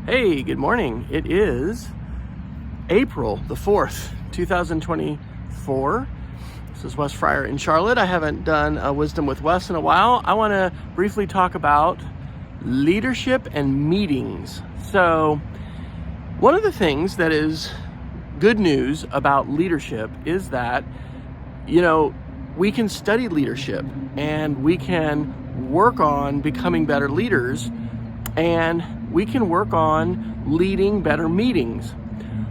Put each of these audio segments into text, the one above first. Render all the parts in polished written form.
Hey, good morning. It is April the 4th, 2024. This is Wes Fryer in Charlotte. I haven't done a Wisdom with Wes in a while. I want to briefly talk about leadership and meetings. So, one of the things that is good news about leadership is that, we can study leadership and we can work on becoming better leaders, and we can work on leading better meetings.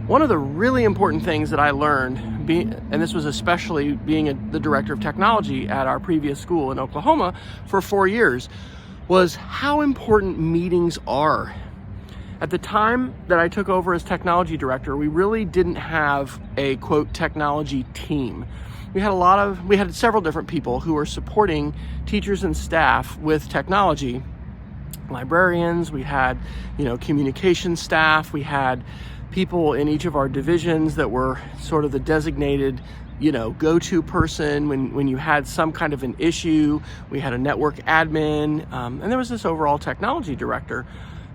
One of the really important things that I learned, and this was especially being the director of technology at our previous school in Oklahoma for 4 years, was how important meetings are. At the time that I took over as technology director, we really didn't have a, quote, technology team. We had several different people who were supporting teachers and staff with technology. Librarians, we had, communication staff, we had people in each of our divisions that were sort of the designated, go-to person when you had some kind of an issue. We had a network admin, and there was this overall technology director.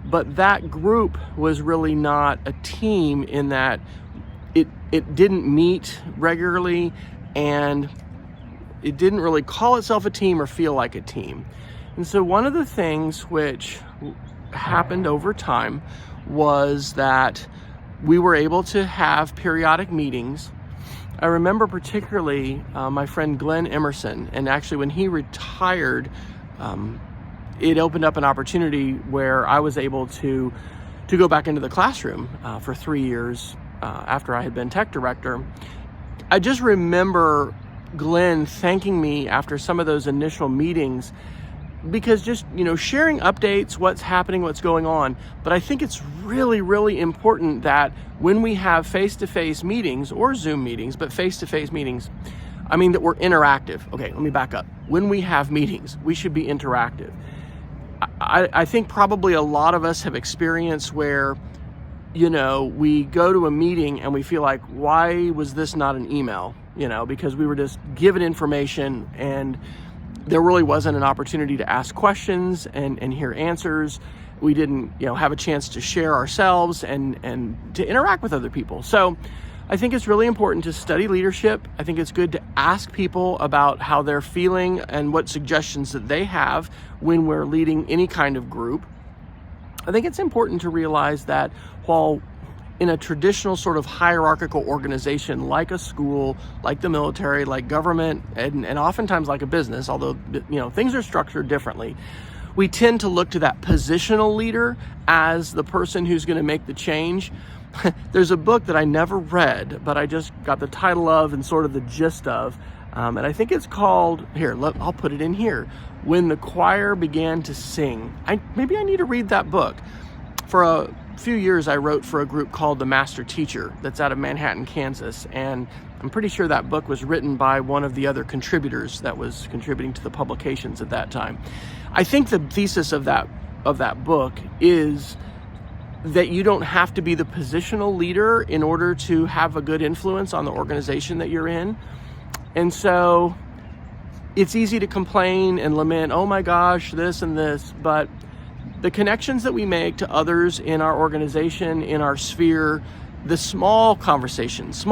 But that group was really not a team in that it didn't meet regularly, and it didn't really call itself a team or feel like a team. And so one of the things which happened over time was that we were able to have periodic meetings. I remember particularly my friend Glenn Emerson, and actually when he retired, it opened up an opportunity where I was able to go back into the classroom for 3 years after I had been tech director. I just remember Glenn thanking me after some of those initial meetings, because just, sharing updates, what's happening, what's going on. But I think it's really, really important that when we have face-to-face meetings or Zoom meetings, but face-to-face meetings, that we're interactive. Okay, let me back up. When we have meetings, we should be interactive. I think probably a lot of us have experienced where, we go to a meeting and we feel like, why was this not an email? Because we were just given information and there really wasn't an opportunity to ask questions and hear answers. We didn't, have a chance to share ourselves and to interact with other people. So I think it's really important to study leadership. I think it's good to ask people about how they're feeling and what suggestions that they have when we're leading any kind of group. I think it's important to realize that while in a traditional sort of hierarchical organization like a school, like the military, like government, and oftentimes like a business, although things are structured differently, we tend to look to that positional leader as the person who's going to make the change. There's a book that I never read, but I just got the title of and sort of the gist of, and I think it's called, I'll put it in here, When the Choir Began to Sing. Maybe I need to read that book. For a few years, I wrote for a group called The Master Teacher that's out of Manhattan, Kansas, and I'm pretty sure that book was written by one of the other contributors that was contributing to the publications at that time. I think the thesis of that book is that you don't have to be the positional leader in order to have a good influence on the organization that you're in. And so it's easy to complain and lament, oh my gosh, this and this, but the connections that we make to others in our organization, in our sphere, the small conversations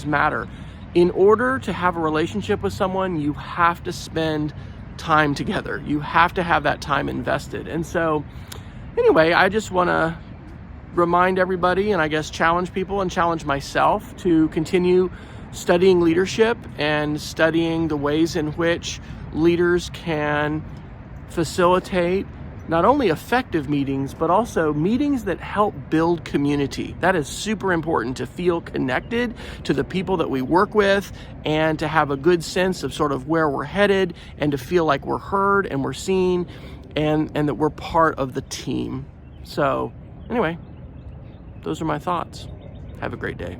matter. In order to have a relationship with someone, you have to spend time together. You have to have that time invested. And so anyway, I just want to remind everybody, and I guess challenge people and challenge myself to continue studying leadership and studying the ways in which leaders can facilitate not only effective meetings, but also meetings that help build community. That is super important, to feel connected to the people that we work with and to have a good sense of sort of where we're headed and to feel like we're heard and we're seen and that we're part of the team. So anyway, those are my thoughts. Have a great day.